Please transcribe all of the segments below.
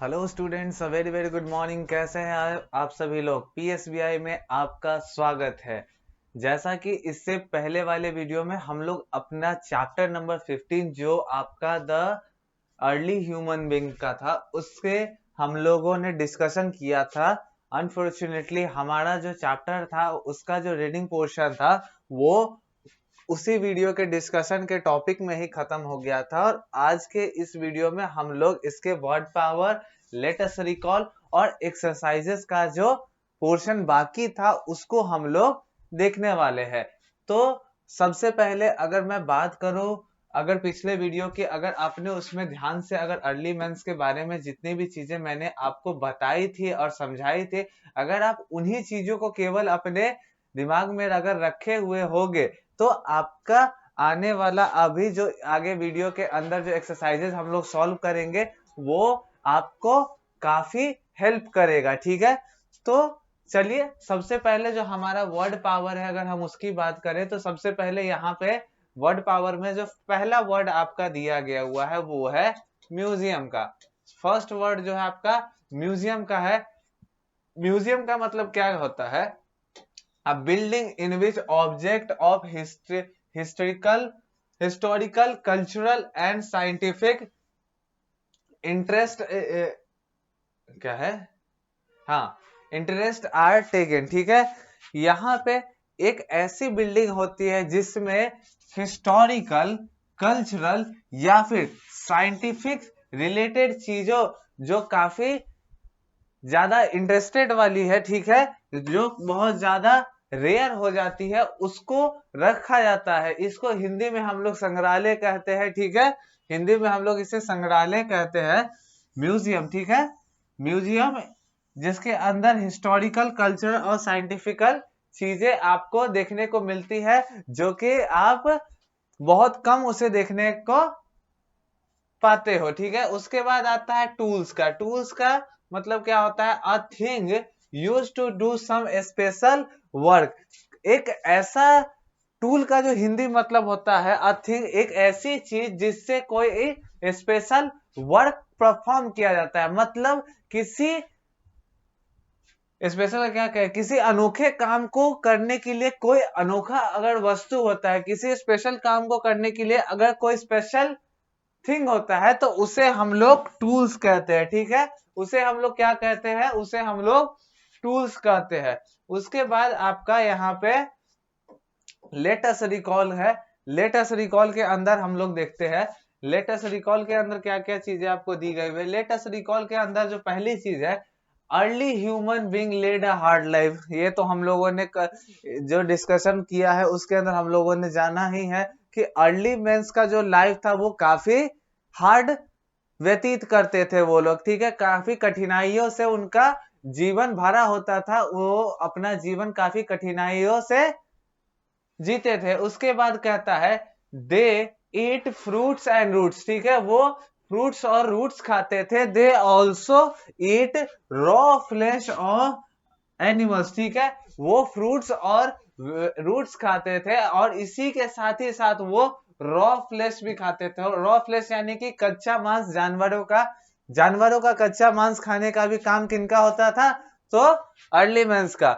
Hello students, very very good morning. कैसे हैं आप सभी लोग। पीएसबीआई में आपका स्वागत है। जैसा कि इससे पहले वाले वीडियो में हम लोग अपना चैप्टर नंबर 15 जो आपका द अर्ली ह्यूमन बीइंग का था, उसके हम लोगों ने डिस्कशन किया था। अनफॉर्चुनेटली हमारा जो चैप्टर था उसका जो रीडिंग पोर्शन था वो उसी वीडियो के डिस्कशन के टॉपिक में ही खत्म हो गया था। और आज के इस वीडियो में हम लोग इसके word power, let us recall और एक्सरसाइजेस का जो पोर्शन बाकी था उसको हम लोग देखने वाले हैं। तो सबसे पहले अगर मैं बात करूं, अगर पिछले वीडियो की अगर आपने उसमें ध्यान से अगर अर्ली मेंस के बारे में जितनी भी चीजें मैंने आपको बताई थी और समझाई थी, अगर आप उन्हीं चीजों को केवल अपने दिमाग में अगर रखे हुए होगे तो आपका आने वाला अभी जो आगे वीडियो के अंदर जो एक्सरसाइजेस हम लोग सॉल्व करेंगे वो आपको काफी हेल्प करेगा। ठीक है, तो चलिए सबसे पहले जो हमारा वर्ड पावर है अगर हम उसकी बात करें तो सबसे पहले यहाँ पे वर्ड पावर में जो पहला वर्ड आपका दिया गया हुआ है वो है म्यूजियम का। फर्स्ट वर्ड जो है आपका म्यूजियम का है। म्यूजियम का मतलब क्या होता है? A building in which object of historical, cultural and scientific interest क्या है? हाँ, इंटरेस्ट आर टेकन। ठीक है, यहाँ पे एक ऐसी बिल्डिंग होती है जिसमें हिस्टोरिकल, कल्चरल या फिर साइंटिफिक रिलेटेड चीजों जो काफी ज्यादा इंटरेस्टेड वाली है, ठीक है, जो बहुत ज्यादा रेयर हो जाती है उसको रखा जाता है। इसको हिंदी में हम लोग संग्रहालय कहते हैं। ठीक है, हिंदी में हम लोग इसे संग्रहालय कहते हैं, म्यूजियम। ठीक है, म्यूजियम जिसके अंदर हिस्टोरिकल, कल्चरल और साइंटिफिकल चीजें आपको देखने को मिलती है जो कि आप बहुत कम उसे देखने को पाते हो। ठीक है, उसके बाद आता है टूल्स का। टूल्स का मतलब क्या होता है? A thing use to do some special work. एक ऐसा टूल का जो हिंदी मतलब होता है अ थिंग, एक ऐसी चीज जिससे कोई स्पेशल वर्क परफॉर्म किया जाता है। मतलब किसी स्पेशल क्या कहे, किसी अनोखे काम को करने के लिए कोई अनोखा अगर वस्तु होता है, किसी स्पेशल काम को करने के लिए अगर कोई स्पेशल थिंग होता है तो उसे हम लोग टूल्स कहते हैं। ठीक है, उसे हम लोग क्या कहते हैं? उसे हम लोग टूल्स कहते हैं। उसके बाद आपका यहाँ पे लेट अस रिकॉल है। लेट अस रिकॉल के अंदर हम लोग देखते हैं, लेट अस रिकॉल के अंदर क्या क्या चीजें आपको दी गई है। लेट अस रिकॉल के अंदर जो पहली चीज है, early human being led a hard life. ये तो हम लोगों ने जो डिस्कशन किया है उसके अंदर हम लोगों ने जाना ही है कि अर्ली मेंस का जो लाइफ था वो काफी हार्ड व्यतीत करते थे वो लोग। ठीक है, काफी कठिनाइयों से उनका जीवन भरा होता था, वो अपना जीवन काफी कठिनाइयों से जीते थे। उसके बाद कहता है दे ईट फ्रूट्स एंड रूट्स। ठीक है, वो फ्रूट्स और रूट्स खाते थे। They also eat raw flash of animals. ठीक है, वो फ्रूट्स और रूट्स खाते थे और इसी के साथ ही साथ वो रॉ फ्लैश भी खाते थे। रॉ फ्लैश यानी कि कच्चा मांस, जानवरों का कच्चा मांस खाने का भी काम किनका होता था? तो अर्ली मेंस का।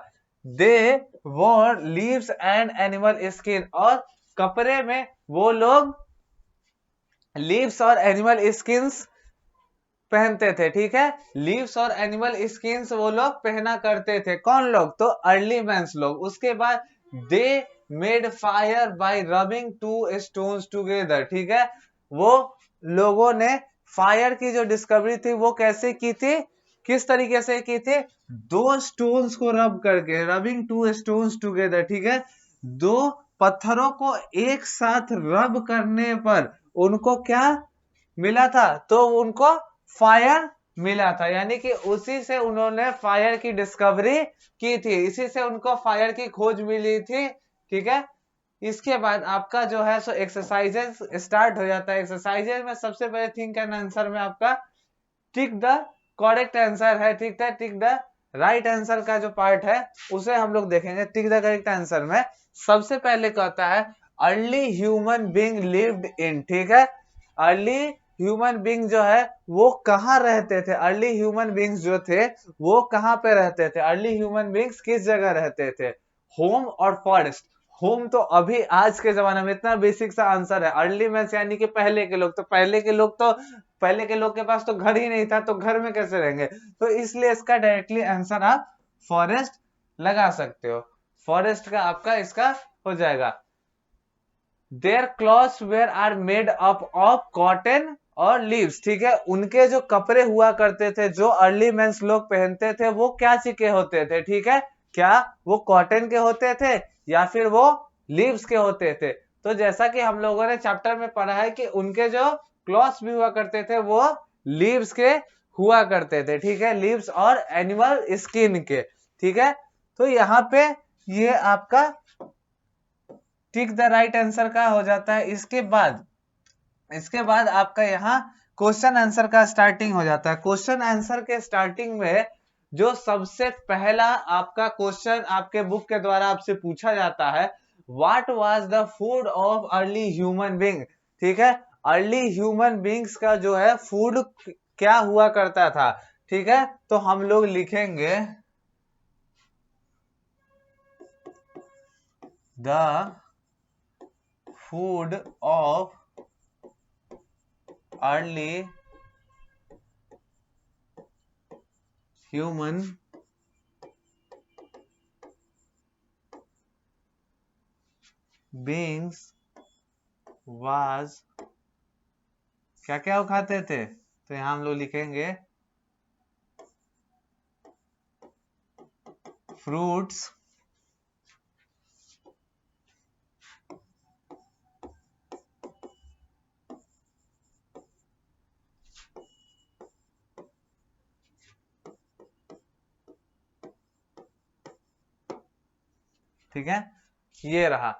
They wore leaves and animal skin, और कपड़े में वो लोग लीव्स और एनिमल स्किन्स पहनते थे। ठीक है, लीव्स और एनिमल स्किन्स वो लोग पहना करते थे। कौन लोग? तो अर्ली मैंस लोग। उसके बाद they made fire by rubbing two stones together. ठीक है, वो लोगों ने फायर की जो डिस्कवरी थी वो कैसे की थी, किस तरीके से की थी? दो स्टोन्स को रब करके, रबिंग टू स्टोन्स टुगेदर। ठीक है, दो पत्थरों को एक साथ रब करने पर उनको क्या मिला था? तो उनको फायर मिला था। यानी कि उसी से उन्होंने फायर की डिस्कवरी की थी, इसी से उनको फायर की खोज मिली थी। ठीक है, इसके बाद आपका जो है सो एक्सरसाइजेस स्टार्ट हो जाता है। एक्सरसाइजेस में सबसे पहले थिंक एंड आंसर में आपका टिक द करेक्ट आंसर है। ठीक है, टिक द राइट आंसर का जो पार्ट है उसे हम लोग देखेंगे। टिक द करेक्ट आंसर में सबसे पहले कहता है early human being lived in. ठीक है, अर्ली ह्यूमन बींग जो है वो कहाँ रहते थे, अर्ली ह्यूमन बींग्स जो थे वो कहाँ पे रहते थे, अर्ली ह्यूमन बींग्स किस जगह रहते थे, होम और फॉरेस्ट। होम तो अभी आज के जमाने में, इतना बेसिक सा आंसर है, अर्ली मींस यानी कि पहले के लोग, तो पहले के लोग के पास तो घर ही नहीं था, तो घर में कैसे रहेंगे, तो इसलिए इसका डायरेक्टली आंसर आप फॉरेस्ट लगा सकते हो। फॉरेस्ट का आपका इसका हो जाएगा। Their clothes were are made up of cotton और लीव्स, ठीक है, उनके जो कपड़े हुआ करते थे जो अर्ली मेंस लोग पहनते थे वो क्या चीज के होते थे, ठीक है, क्या वो कॉटन के होते थे या फिर वो लीव्स के होते थे। तो जैसा कि हम लोगों ने चैप्टर में पढ़ा है कि उनके जो क्लॉथ्स भी हुआ करते थे वो लीव्स के हुआ करते थे, ठीक है, लीव्स और एनिमल स्किन के, ठीक है। तो यहाँ पे ये आपका टिक द राइट आंसर का हो जाता है। इसके बाद आपका यहाँ क्वेश्चन आंसर का स्टार्टिंग हो जाता है। क्वेश्चन आंसर के स्टार्टिंग में जो सबसे पहला आपका क्वेश्चन आपके बुक के द्वारा आपसे पूछा जाता है, what was the food of early human being, ठीक है, अर्ली ह्यूमन बीइंग्स का जो है फूड क्या हुआ करता था, ठीक है। तो हम लोग लिखेंगे the food of early human beings was, क्या क्या वो खाते थे, तो यहां हम लोग लिखेंगे फ्रूट्स, ठीक है, ये रहा,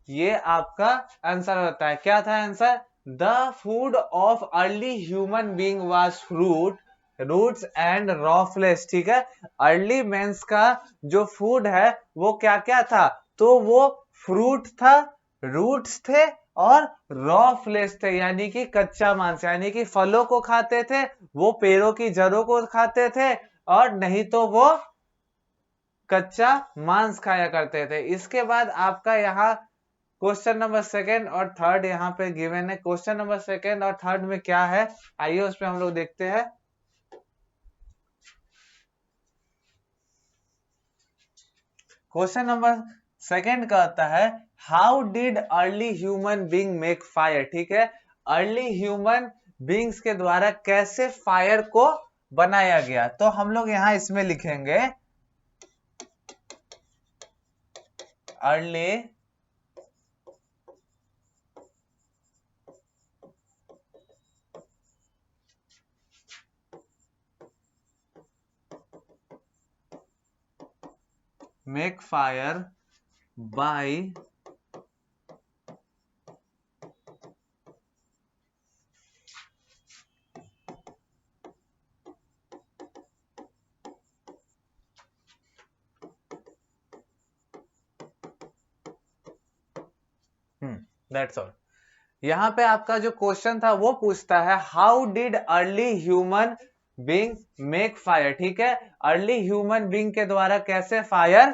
ये आपका आंसर होता है। क्या था answer, the food of early human being was fruit, roots and raw flesh, ठीक है, अर्ली मेंस का जो फूड है वो क्या क्या था, तो वो फ्रूट था, रूट्स थे और रॉ फ्लेश थे, यानी कि कच्चा मांस, यानी कि फलों को खाते थे, वो पेड़ों की जड़ों को खाते थे, और नहीं तो वो कच्चा मांस खाया करते थे। इसके बाद आपका यहाँ क्वेश्चन नंबर सेकंड और थर्ड यहाँ पे गिवन है। क्वेश्चन नंबर सेकंड और थर्ड में क्या है, आइए उस पे हम लोग देखते हैं। क्वेश्चन नंबर सेकंड का आता है, how did early human being make fire, ठीक है, अर्ली ह्यूमन बीइंग्स के द्वारा कैसे फायर को बनाया गया। तो हम लोग यहाँ इसमें लिखेंगे early make fire bye that's all. यहाँ पे आपका जो क्वेश्चन था वो पूछता है, how did early human being make fire, ठीक है, अर्ली ह्यूमन बीइंग के द्वारा कैसे फायर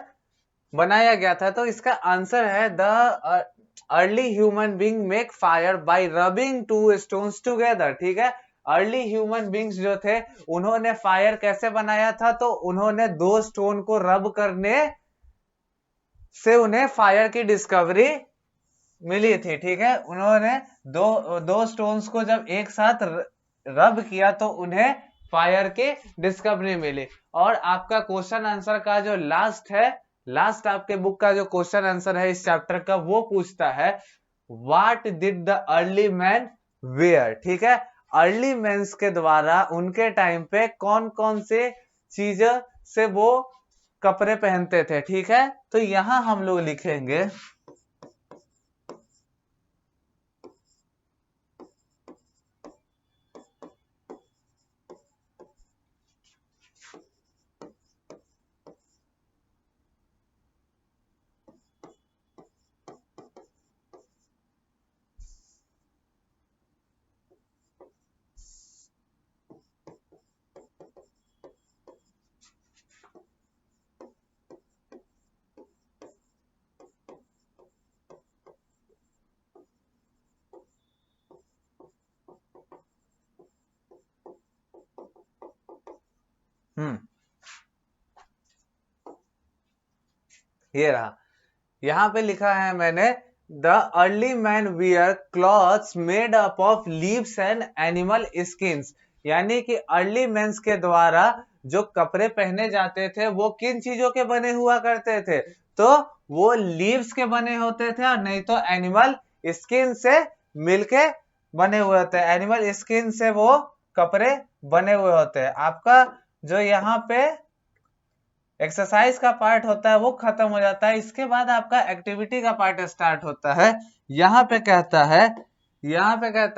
बनाया गया था। तो इसका आंसर है, the early human being make fire by rubbing two stones together, ठीक है, अर्ली ह्यूमन बीइंग्स जो थे उन्होंने फायर कैसे बनाया था, तो उन्होंने दो स्टोन को रब करने से उन्हें फायर की डिस्कवरी मिली थी, ठीक है, उन्होंने दो दो स्टोन्स को जब एक साथ रब किया तो उन्हें फायर की डिस्कवरी मिली। और आपका क्वेश्चन आंसर का जो लास्ट है, लास्ट आपके बुक का जो क्वेश्चन आंसर है इस चैप्टर का, वो पूछता है, what did the early man wear, ठीक है, अर्ली मैंस के द्वारा उनके टाइम पे कौन कौन से चीजों से वो कपड़े पहनते थे, ठीक है। तो यहां हम लोग लिखेंगे ये रहा, यहाँ पे लिखा है मैंने, the early man wear clothes made up of leaves and animal skins, यानी कि अर्ली मेंस के द्वारा जो कपड़े पहने जाते थे वो किन चीजों के बने हुआ करते थे, तो वो लीव्स के बने होते थे, और नहीं तो एनिमल स्किन से मिलके बने हुए होते हैं। एनिमल स्किन से वो कपड़े बने हुए होते हैं। आपका जो यहाँ पे एक्सरसाइज का पार्ट होता है वो खत्म हो जाता है। इसके बाद आपका एक्टिविटी का पार्ट स्टार्ट होता है। यहाँ पे कहता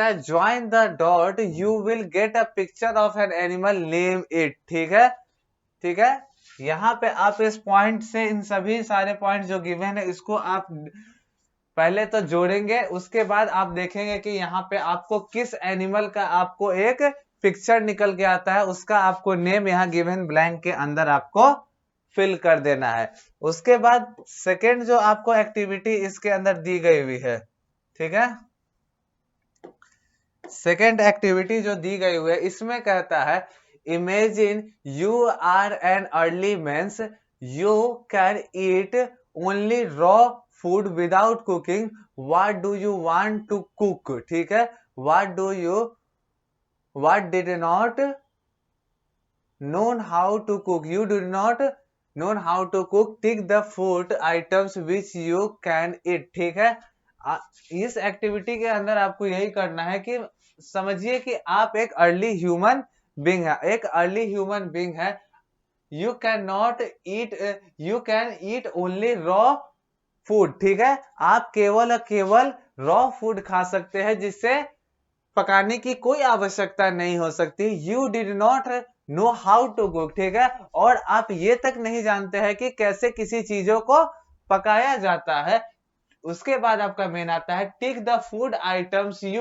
है join the dot, you will get a picture of an animal, name it. ठीक है, यहाँ पे आप इस पॉइंट से इन सभी सारे पॉइंट जो गिवन है इसको आप पहले तो जोड़ेंगे, उसके बाद आप देखेंगे कि यहाँ पे आपको किस एनिमल का आपको एक पिक्चर निकल के आता है, उसका आपको नेम यहाँ गिवन ब्लैंक के अंदर आपको फिल कर देना है। उसके बाद सेकेंड जो आपको एक्टिविटी इसके अंदर दी गई हुई है, ठीक है, सेकेंड एक्टिविटी जो दी गई हुई है इसमें कहता है imagine you are an early men's, you can eat only raw food without cooking, what do you want to cook. ठीक है, what did not known how to cook, you do not known how to cook, tick the food items which you can eat। ठीक है, इस activity के अंदर आपको यही करना है कि समझिए कि आप एक अर्ली ह्यूमन बीइंग है, you can eat only raw food. ठीक है, आप केवल रॉ फूड खा सकते हैं जिससे पकाने की कोई आवश्यकता नहीं हो सकती। You did not know how to cook. ठीक है, और आप ये तक नहीं जानते हैं कि कैसे किसी चीजों को पकाया जाता है। उसके बाद आपका मेन आता है tick the food items which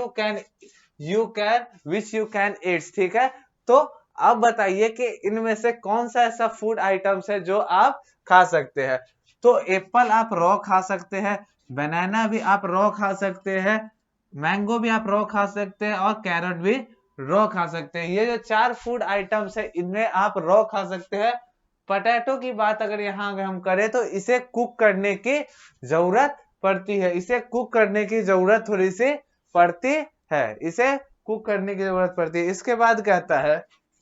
you can ईट। ठीक है, तो अब बताइए कि इनमें से कौन सा ऐसा फूड आइटम्स है जो आप खा सकते हैं। तो एप्पल आप रॉ खा सकते हैं, बनाना भी आप रॉ खा सकते हैं, मैंगो भी आप रॉ खा सकते हैं, और कैरेट भी रॉ खा सकते हैं। ये जो 4 फूड आइटम्स है इनमें आप रॉ खा सकते हैं। पोटैटो की बात अगर यहाँ हम करें तो इसे कुक करने की जरूरत पड़ती है, थोड़ी सी पड़ती है,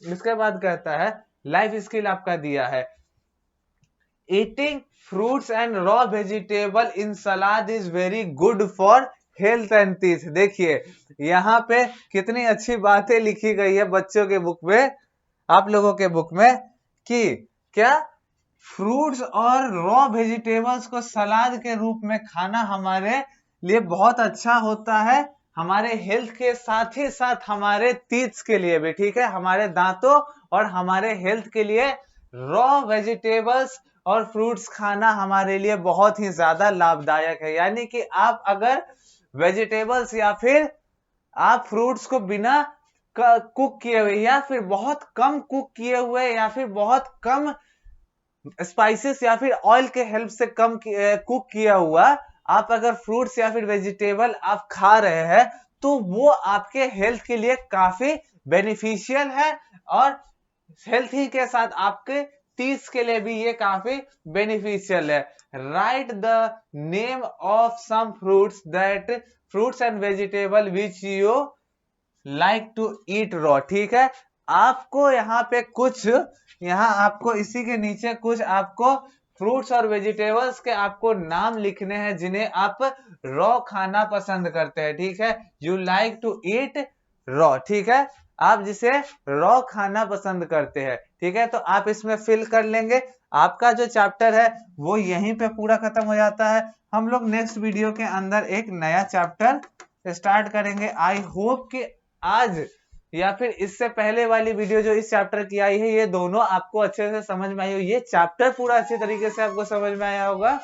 इसके बाद कहता है लाइफ स्किल आपका दिया है, eating fruits and raw vegetable in salad is very good for health and teeth. देखिए यहाँ पे कितनी अच्छी बातें लिखी गई है बच्चों के बुक में, आप लोगों के बुक में, कि क्या फ्रूट्स और रॉ वेजिटेबल्स को सलाद के रूप में खाना हमारे लिए बहुत अच्छा होता है, हमारे हेल्थ के साथ ही साथ हमारे टीथ के लिए भी। ठीक है, हमारे दांतों और हमारे हेल्थ के लिए रॉ वेजिटेबल्स और फ्रूट्स खाना हमारे लिए बहुत ही ज्यादा लाभदायक है। यानी कि आप अगर वेजिटेबल्स या फिर आप फ्रूट्स को बिना कुक किए हुए या फिर बहुत कम कुक किए हुए या फिर बहुत कम स्पाइसेस या फिर ऑयल के हेल्प से कम कुक किया हुआ आप अगर फ्रूट्स या फिर वेजिटेबल आप खा रहे हैं तो वो आपके हेल्थ के लिए काफी बेनिफिशियल है, और हेल्थ ही के साथ आपके टीथ के लिए भी ये काफी बेनिफिशियल है। Write the name of some fruits and vegetable which you like to eat raw. ठीक है, आपको यहाँ पे आपको इसी के नीचे कुछ आपको फ्रूट्स और वेजिटेबल्स के आपको नाम लिखने हैं जिन्हें आप रॉ खाना पसंद करते हैं। ठीक है, you like to eat raw. ठीक है, आप जिसे रॉ खाना पसंद करते हैं। ठीक है, तो आप इसमें फिल कर लेंगे। आपका जो चैप्टर है वो यहीं पे पूरा खत्म हो जाता है। हम लोग नेक्स्ट वीडियो के अंदर एक नया चैप्टर स्टार्ट करेंगे। आई होप कि आज या फिर इससे पहले वाली वीडियो जो इस चैप्टर की आई है ये दोनों आपको अच्छे से समझ में आई हो, ये चैप्टर पूरा अच्छे तरीके से आपको समझ में आया होगा।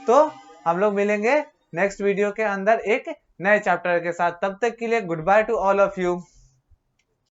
तो हम लोग मिलेंगे नेक्स्ट वीडियो के अंदर एक नए चैप्टर के साथ। तब तक के लिए good by two all of you.